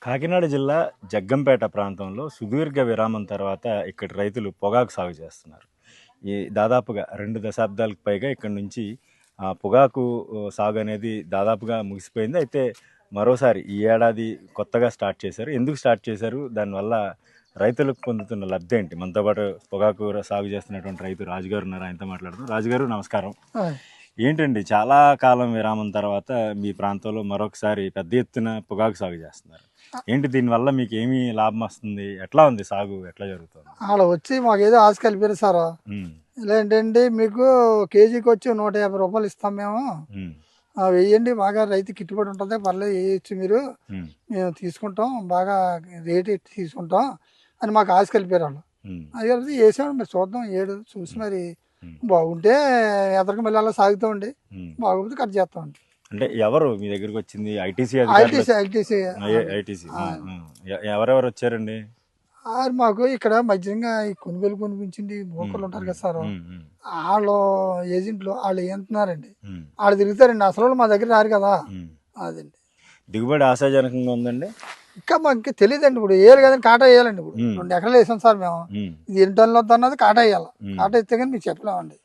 కాకినాడ జిల్లా జగ్గంపేట ప్రాంతంలో సుదీర్ఘ విరామం తర్వాత ఇక్కడి రైతులు పొగాకు సాగు చేస్తున్నారు. ఈ దాదాపుగా 2 దశాబ్దాలకు పైగా ఇక్కడి నుంచి పొగాకు సాగు అనేది దాదాపుగా ముగిసిపోయింది. అయితే మరోసారి ఈ ఏడాది కొత్తగా స్టార్ట్ చేశారు. ఎందుకు స్టార్ట్ చేశారు? దానివల్ల రైతులకు పొందుతున్న లబ్ధి ఏంటి? మనతో పాటు పొగాకు సాగు చేస్తున్నటువంటి రైతు రాజుగారు ఉన్నారు. ఆయనతో మాట్లాడుతాం. రాజుగారు నమస్కారం. ఏంటండి, చాలా కాలం విరామం తర్వాత మీ ప్రాంతంలో మరొకసారి పెద్ద ఎత్తున పొగాకు సాగు చేస్తున్నారు. ఏంటి, దీనివల్ల మీకు ఏమి లాభం వస్తుంది? ఎట్లా ఉంది సాగు? ఎట్లా జరుగుతుంది? అలా వచ్చి మాకు ఏదో ఆశ కలిపారు సార్. ఇలా ఏంటంటే మీకు కేజీకి వచ్చి 150 రూపాయలు ఇస్తాం మేము, వెయ్యండి, బాగా రైతు గిట్టుబడి ఉంటుంది, పర్లేదు వేయచ్చు, మీరు మేము తీసుకుంటాం, బాగా రేట్ ఎట్టి తీసుకుంటాం అని మాకు ఆశ కలిపారు వాళ్ళు. అది కలిపి వేసామండి. మరి చూద్దాం, ఏడు చూసి మరి బాగుంటే ఎదరికి మళ్ళీ అలా సాగుతామండి, బాగుంటే కట్ చేస్తామండి. అంటే ఎవరు మీ దగ్గరికి వచ్చింది? ఐటీసీ ఎవరెవరు వచ్చారండి? మాకు ఇక్కడ మధ్యంగా ఈ కొనుగోలు కొనిపించింది మోకళ్ళు ఉంటారు కదా సార్, వాళ్ళు ఏజెంట్లు వాళ్ళు ఏంటున్నారండి, వాళ్ళు తిరుగుతారండి, అసలు మా దగ్గర రారు కదా. అదండి దిగుబడి ఆశాజనకంగా ఉందండి. ఇంకా మాకు తెలియదండి. ఇప్పుడు వేయాలి కదండి, కాటా వేయాలండి. ఇప్పుడు 2 ఎకరాలు వేసాం సార్ మేము. ఇది 8 టన్నులు వద్ద అన్నది కాటా వేయాలి. కాటా ఇస్తే కానీ మీకు చెప్పలేమండి.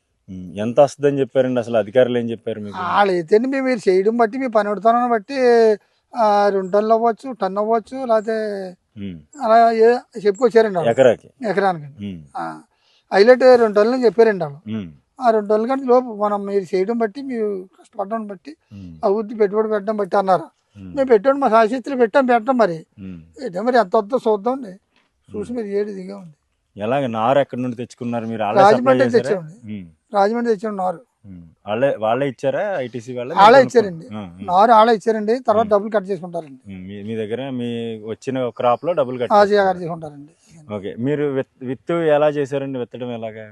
ఎంత వస్తుందని చెప్పారండి అసలు అధికారులు? ఏం చెప్పారు మీకు? వాళ్ళు అయితే మీరు చేయడం బట్టి, మీ పని పెడతానని బట్టి 2 టన్నులు అవ్వచ్చు, టన్ను అవ్వచ్చు, లేకపోతే అలా చెప్పుకొచ్చారండి ఎకరానికి. హైలైట్ 2 టన్నులు చెప్పారండి వాళ్ళు. ఆ 2 టన్నుల కంటే లోపు మనం మీరు చేయడం బట్టి, మీరు కష్టపడడం బట్టి, అభివృద్ధి పెట్టుబడి పెట్టడం బట్టి అన్నారు. మేము పెట్టండి, మా శాస్త్రులు పెట్టాం మరి మరి ఎంత వద్దో చూద్దామండి. చూసి మీరు ఏడు దిగామండి. ఎలాగ నారు ఎక్కడి నుండి తెచ్చుకున్నారు మీరు? రాజమండ్రి తెచ్చామండి. రాజమండ్రి తెచ్చాము నారు. వాళ్ళే ఇచ్చారా? ఐటీసీ వాళ్ళే ఇచ్చారండి నారు, వాళ్ళే ఇచ్చారండి. తర్వాత డబ్బులు కట్ చేసుకుంటారండి. మీ దగ్గర మీ వచ్చిన క్రాప్ లో డబ్బులు కట్ చేసుకుంటారండి. ఓకే. మీరు విత్తు ఎలా చేశారండి? విత్తడం ఎలాగా,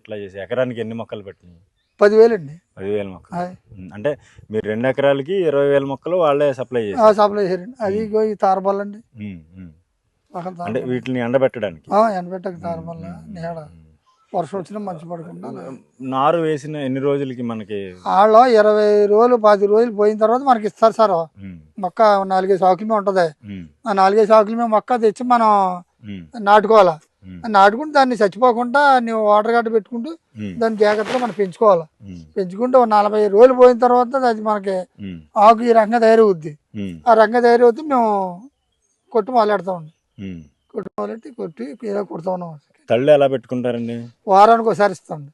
ఎట్లా చేసి ఎకరానికి ఎన్ని మొక్కలు పెట్టింది? 10,000 అండి. 10,000 మొక్కలు. అంటే మీరు 2 ఎకరాలకి 20,000 మొక్కలు వాళ్ళే సప్లై చేశారండి. అది ఈ తారబల్ల అండి. అంటే వీటిని ఎండబెట్టడానికి ఎండబెట్టక తారబల్ల నీడ, వర్షం వచ్చినా మంచి పడకుండా. నారు వేసిన ఎన్ని రోజులకి మనకి? వాళ్ళు 20 రోజులు 10 రోజులు పోయిన తర్వాత మనకి ఇస్తారు సార్. మొక్క 4-5 ఆకుల మీద ఉంటది. ఆ 4-5 ఆకుల మీద మొక్క తెచ్చి మనం నాటుకోవాలా. నాటుకుంటే దాన్ని చచ్చిపోకుండా నువ్వు వాటర్ గడ్డ పెట్టుకుంటూ దాన్ని జాగ్రత్తగా మనం పెంచుకోవాలి. పెంచుకుంటే 40 రోజులు పోయిన తర్వాత అది మనకి ఆకు ఈ రకంగా తయారవుద్ది. ఆ రకంగా తయారవుద్ది మేము కొట్టు మొదలెడతామండి. కొట్టు మొదలెట్టి ఇలా కొడుతూ ఉన్నాం. తళ్ళు ఎలా పెట్టుకుంటారండి? వారానికి ఒకసారి ఇస్తాండి.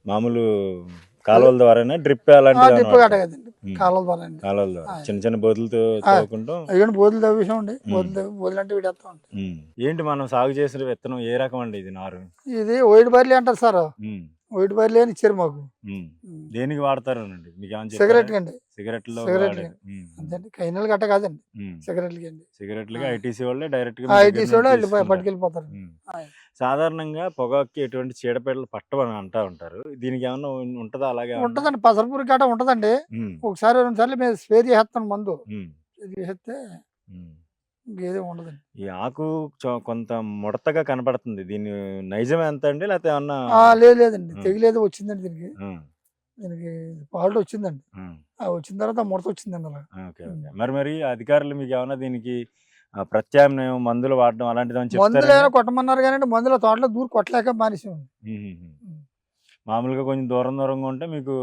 మామూలు కాలువల ద్వారా, డ్రిప్ డ్రిప్ గట్ట కదండి, కాలువల ద్వారా చిన్న చిన్న బోధులతో తవ్వుకుంటాం. బోధులు తవ్వేసామండి. బోధులు అంటే వీడేస్తాం. ఏంటి మనం సాగు చేసిన విత్తనం ఏ రకం అండి ఇది? నారు ఇది వైట్ బర్లీ అంటారు సార్. వైట్ బర్లీ అని ఇచ్చారు మాకు. దేనికి వాడతారు అండి? సిగరెట్ అండి. సిగరెట్ అంతే, కైనల్ గట్ట కాదండి, సిగరెట్లకి ఐటీసీ వాళ్ళే డైరెక్ట్ గా పట్టుకెళ్ళిపోతారు. సాధారణంగా పొగాకు ఎటువంటి చీడపీడలు పట్టవని అంటా ఉంటారు. దీనికి ఏమన్నా ఉంటదా? అలాగే ఉంటదండి, పసరపూరి గట్ట ఉంటదండి. ఒకసారి 2 సార్లు మేము స్ప్రే చేస్తాను, మందు చేస్తే ఇంకేదో ఉండదండి. ఈ ఆకు కొంత ముడతగా కనపడుతుంది. దీని నైజం ఎంత అండి? లేకపోతే ఏమన్నా? లేదండి, తెగిలేదో వచ్చిందండి దీనికి. దీనికి పాల్ట్ వచ్చిందండి. వచ్చిన తర్వాత ముడత వచ్చిందండి అలా. మరి అధికారులు మీకు ఏమన్నా దీనికి ప్రత్యామ్నాయం మందులు వాడడం అలాంటిది మందులు ఏమైనా కొట్టమన్నారు కానీ మందుల తోటలో దూరం కొట్టలేక మానేసాం. మామూలుగా కొంచెం దూరంగా ఉంటే మీకు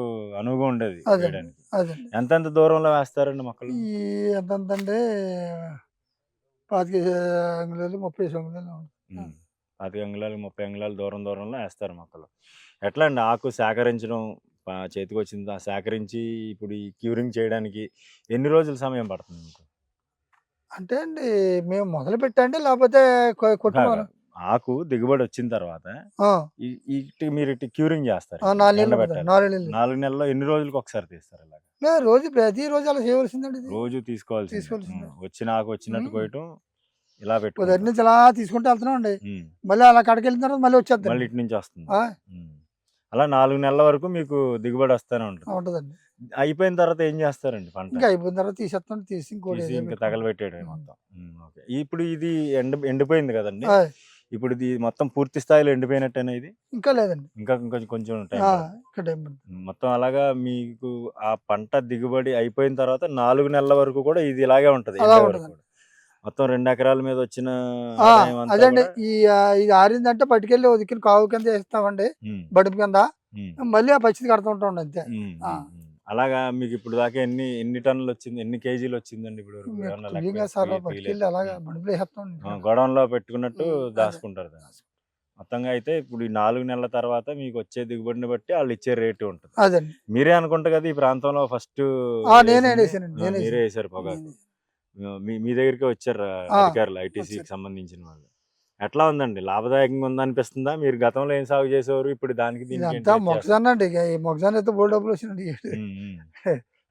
అనువుగా ఉండేది. ఎంత దూరంలో వేస్తారండి మొక్కలు? ఎంతంటే 25 అంగుళాలు 30 అంగుళాలు. 25 అంగుళాలు 30 అంగుళాలు దూరంలో వేస్తారు మొక్కలు. ఎట్లా అండి ఆకు సేకరించడం? చేతికి వచ్చింది సేకరించి ఇప్పుడు ఈ క్యూరింగ్ చేయడానికి ఎన్ని రోజుల సమయం పడుతుంది మీకు? అంటే అండి మేము మొదలు పెట్టండి, లేకపోతే ఆకు దిగుబడి వచ్చిన తర్వాత మీరు క్యూరింగ్ చేస్తారు. 4 నెలల్లో ఎన్ని రోజులకు ఒకసారి తీస్తారు? రోజు ప్రతిరోజు అలా చేయవలసిందండి. రోజు తీసుకోవాల్సి వచ్చిన ఆకు వచ్చినట్టు కోయటం, ఇలా పెట్టుకుని ఇలా తీసుకుంటూ వెళ్తున్నాం అండి. మళ్ళీ అలా కడకి వెళ్ళిన తర్వాత మళ్ళీ వచ్చేది, మళ్ళీ ఇటు నుంచి వస్తుంది. అలా 4 నెలల వరకు మీకు దిగుబడి వస్తూనే ఉంటుందండి. అయిపోయిన తర్వాత ఏం చేస్తారండి పంట? ఇంకా అయిపోయిన తర్వాత తీసేస్తాం, తీసి ఇంకా తగలబెట్టేయడం మొత్తం. ఇప్పుడు ఇది ఎండిపోయింది కదండి, ఇప్పుడు ఇది మొత్తం పూర్తి స్థాయిలో ఎండిపోయినట్టేనా? ఇది ఇంకా లేదండి, ఇంకా కొంచెం మొత్తం అలాగా మీకు ఆ పంట దిగుబడి అయిపోయిన తర్వాత 4 నెలల వరకు కూడా ఇది ఇలాగే ఉంటది. మొత్తం 2 ఎకరాల మీద వచ్చిన ఆ, ఆదాయం అంతా అదండి. కూడా ఇది ఆరిందంటే పట్టుకెళ్ళి ఓ దిక్కున కావు కింద వేస్తామండి, ఉమ్, బడుపు కింద. ఉమ్, మళ్ళీ ఆ పచ్చిది కడుతుంటాం అంతే. ఉమ్, ఆ, అలాగా మీకు ఇప్పుడు దాకా ఎన్ని ఎన్ని టన్నులు వచ్చింది, ఎన్ని కేజీలు వచ్చిందండి ఇప్పుడు వరకు? మీకు ఏమన్నా లెక్క తెలియదు సార్, తీయలేదా? పట్టుకెళ్ళి అలాగా బడుపులు వేసేస్తాం ఇంటికాడ. గోడౌన్లో పెట్టుకున్నట్టు అదే. దాచుకుంటారు దాన్ని. మొత్తంగా అయితే ఇప్పుడు ఈ 4 నెలల తర్వాత మీకు వచ్చే దిగుబడిని బట్టి వాళ్ళు ఇచ్చే రేటు ఉంటుంది. అదండి. మీరే అనుకుంటా కదా ఈ ప్రాంతంలో ఫస్ట్ నేనే వేసింది? వేసానండి, నేనే మీరే వేసాను. వేసారు పొగాకు. నేనే. మీ మీ దగ్గరికి వచ్చారు ఆ, అధికారులు, ఐటీసీకి వచ్చారు. సంబంధించిన వాళ్ళు. ఎట్లా ఉందండి? లాభదాయకంగా ఉందనిపిస్తుందా? మీరు గతంలో ఏం సాగు చేసేవారు? ఇప్పుడు దానికి దీనికి ఏంటి ఇదంతా వ్యత్యాసం? మొక్కజొన్న అండి. ఇక ఈ మొక్కజొన్న అయితే బోల్ డబ్బులు వచ్చినండి. ఉమ్, ఉమ్.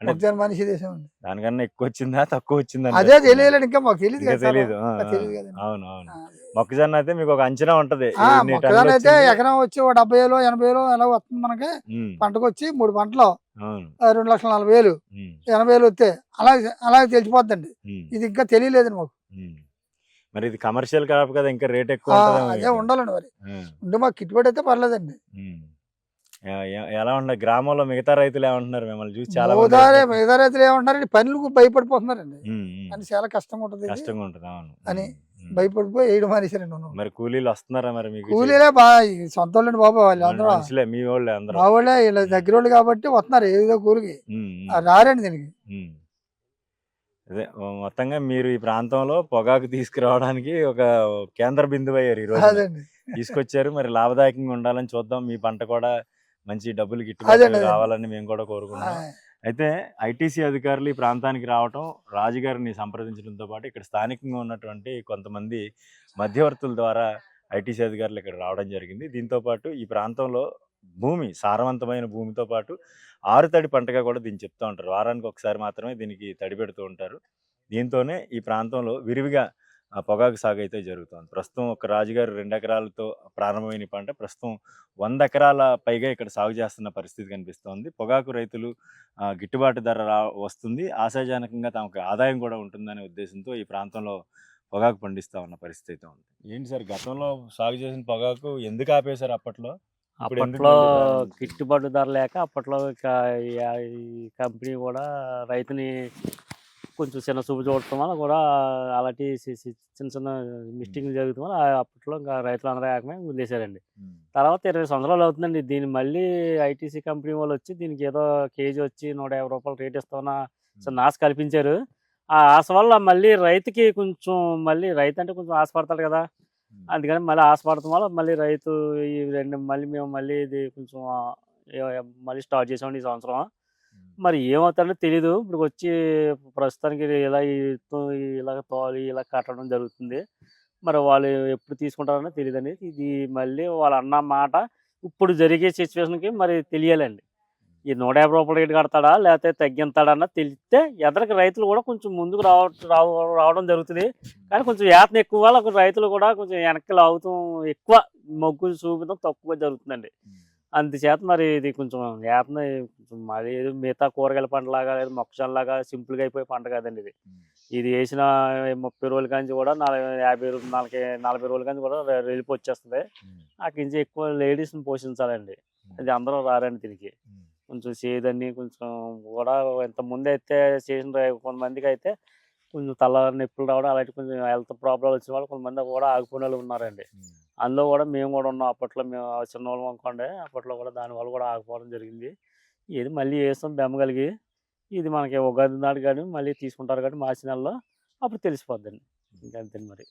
అంటే మొక్కజొన్న మనిషి దేశం. దానికన్నా ఎక్కువ వచ్చిందా, తక్కువ వచ్చిందా అదే అనిపిస్తుందా? తెలియలేండి, ఇంకా మాకు తెలియదు ఇంకా కదా సార్. తెలీదు. తెలియదు కదండి. అవును అవును. ఆ, మొక్కజొన్న అయితే మీకు ఒక అంచనా ఉంటది, ఇన్ని టన్నులు మొక్కజొన్న అయితే వచ్చింది. ఎకరం వచ్చి ఓ 70,000 80,000 ఎలా వస్తుంది మనకి. ఉమ్, పంటకు వచ్చి 3 పంటలు అవును. 2,40,000 ఉమ్, 80,000 వస్తే అలాగే తెలిసిపోద్దండి. ఉమ్, ఇది ఇంకా తెలియలేదండి మాకు. ఉమ్. మరి ఇది కమర్షియల్ క్రాప్ కదా, ఇంకా రేట్ ఎక్కువ ఉంటుందేమో అదే మీకు. ఉండాలండి మరి. ఆ, ఉంటే మాకు గిట్టుబడి అయితే పర్లేదండి. ఉమ్. ఎలా ఉన్నాయి గ్రామంలో మిగతా రైతులు ఏమంటున్నారు? మిమ్మల్ని చూసి చాలా మంది రైతులు. మిగతా రైతులు ఏమంటారండి, పనులకు భయపడిపోతున్నారండి. ఉమ్, ఉమ్. అని చాలా కష్టంగా ఉంటుంది ఇది కష్టంగా ఉంటుంది. అవును. అని ఉమ్. భయపడిపోయి వేయడం మానేశారండి. మరి కూలీలు వస్తున్నారా మరి మీకు? కూలీలే బాగా సొంత వాళ్ళండి బాబు, వాళ్ళు అందరూ మనుషులే మీ వాళ్ళే అందరూ? మా వాళ్ళే, వీళ్ళ దగ్గర వాళ్ళు కాబట్టి వస్తున్నారు ఏదో కూలికి. ఉమ్, రారండి దీనికి. ఉమ్. అదే మొత్తంగా మీరు ఈ ప్రాంతంలో పొగాకు తీసుకురావడానికి ఒక కేంద్ర బిందువు అయ్యారు ఈ రోజు. అదండి. తీసుకొచ్చారు. మరి లాభదాయకంగా ఉండాలని చూద్దాం. మీ పంట కూడా మంచి డబ్బులు గిట్టుబాటు అదండి. రావాలని మేము కూడా ఆ, కోరుకుంటున్నాం. అయితే ఐటీసీ అధికారులు ఈ ప్రాంతానికి రావటం, రాజుగారిని సంప్రదించడంతో పాటు ఇక్కడ స్థానికంగా ఉన్నటువంటి కొంతమంది మధ్యవర్తుల ద్వారా ఐటీసీ అధికారులు ఇక్కడ రావడం జరిగింది. దీంతో పాటు ఈ ప్రాంతంలో భూమి సారవంతమైన భూమితో పాటు ఆరుతడి పంటగా కూడా దీన్ని చెప్తూ ఉంటారు. వారానికి ఒకసారి మాత్రమే దీనికి తడి పెడుతూ ఉంటారు. దీంతోనే ఈ ప్రాంతంలో విరివిగా పొగాకు సాగు అయితే జరుగుతుంది. ప్రస్తుతం ఒక రాజుగారు 2 ఎకరాలతో ప్రారంభమైన ఈ పంట ప్రస్తుతం 100 ఎకరాల పైగా ఇక్కడ సాగు చేస్తున్న పరిస్థితి కనిపిస్తోంది. పొగాకు రైతులు గిట్టుబాటు ధర వస్తుంది, ఆశాజనకంగా తమకు ఆదాయం కూడా ఉంటుందనే ఉద్దేశంతో ఈ ప్రాంతంలో పొగాకు పండిస్తూ ఉన్న పరిస్థితి అయితే ఉంది. ఏంటి సార్, గతంలో సాగు చేసిన పొగాకు ఎందుకు ఆపేశారు అప్పట్లో? ఇప్పుడు ఎందుకు అప్పట్లో మళ్ళీ ప్రారంభించారు? గిట్టుబాటు ధర లేక అప్పట్లో ఈ కంపెనీ కూడా రైతుని కొంచెం చిన్న చూపు చూడటం వల్ల కూడా అలాంటి చిన్న చిన్న మిస్టేక్లు జరుగుతాం వల్ల అప్పట్లో ఇంకా రైతులు అందరూ ఏకమై వదిలేశారండి. ఉమ్, తర్వాత 20 సంవత్సరాలు అవుతుందండి. దీన్ని మళ్ళీ ఐటీసీ కంపెనీ వాళ్ళు వచ్చి దీనికి ఏదో కేజీ వచ్చి 150 రూపాయలు రేట్ ఇస్తామన్న చిన్న ఆశ కల్పించారు. ఆ ఆశ వల్ల మళ్ళీ రైతుకి కొంచెం, మళ్ళీ రైతు అంటే కొంచెం ఆశపడతాడు కదా, ఉమ్, అందుకని మళ్ళీ ఆశపడటం వల్ల మళ్ళీ రైతు ఈ మేము మళ్ళీ ఇది కొంచెం మళ్ళీ స్టార్ట్ చేసామండి ఈ సంవత్సరం. ఉమ్, మరి ఏమవుతుందో తెలీదు. ఇప్పుడు వచ్చి ప్రస్తుతానికి ఇలా తోలి ఇలా కట్టడం జరుగుతుంది. మరి వాళ్ళు ఎప్పుడు తీసుకుంటారో తెలియదండి. ఇది మళ్ళీ వాళ్ళు అన్న మాట ఇప్పుడు జరిగే సిచ్యువేషన్కి మరి తెలియాలండి. ఈ 150 రూపాయల రేటు కడతాడా లేకపోతే తగ్గింతాడన్న తెలిస్తే ఎదరికి రైతులు కూడా కొంచెం ముందుకు రావడం జరుగుతుంది. కానీ కొంచెం యాతన ఎక్కువ వల్ల రైతులు కూడా కొంచెం వెనక్కి లాగుతాం, ఎక్కువ మొగ్గు చూపడం తక్కువ జరుగుతుందండి. అందుచేత మరి ఇది కొంచెం యాతన, కొంచెం మరి ఏదో మిగతా కూరగాయల పంటలాగా లేదా మొక్కజొన్నలాగా సింపుల్గా అయిపోయే పంట కాదండి ఇది. ఇది వేసిన 30 రోజుల కాంచి కూడా 40 రోజుల కాంచి కూడా వెళ్ళిపో వచ్చేస్తుంది. అక్కడి ఎక్కువ లేడీస్ని పోషించాలండి. అది అందరూ రారండి దీనికి. కొంచెం చేదని కొంచెం కూడా ఇంత ముందు అయితే చేసిన కొంతమందికి అయితే కొంచెం తల నొప్పులు రావడం అలాంటి కొంచెం హెల్త్ ప్రాబ్లం వచ్చిన వాళ్ళు కొంతమంది కూడా ఆగిపోయిన వాళ్ళు ఉన్నారండి. అందులో కూడా మేము కూడా ఉన్నాం. అప్పట్లో మేము చిన్నవాళ్ళం అనుకోండి, అప్పట్లో కూడా దానివల్ల కూడా ఆగిపోవడం జరిగింది. ఇది మళ్ళీ వేస్తాం బెమ్మగలిగి. ఇది మనకి ఉగాది నాడు కానీ మళ్ళీ తీసుకుంటారు కానీ మార్చి నెలలో అప్పుడు తెలిసిపోద్దండి. ఇంకంతే మరి.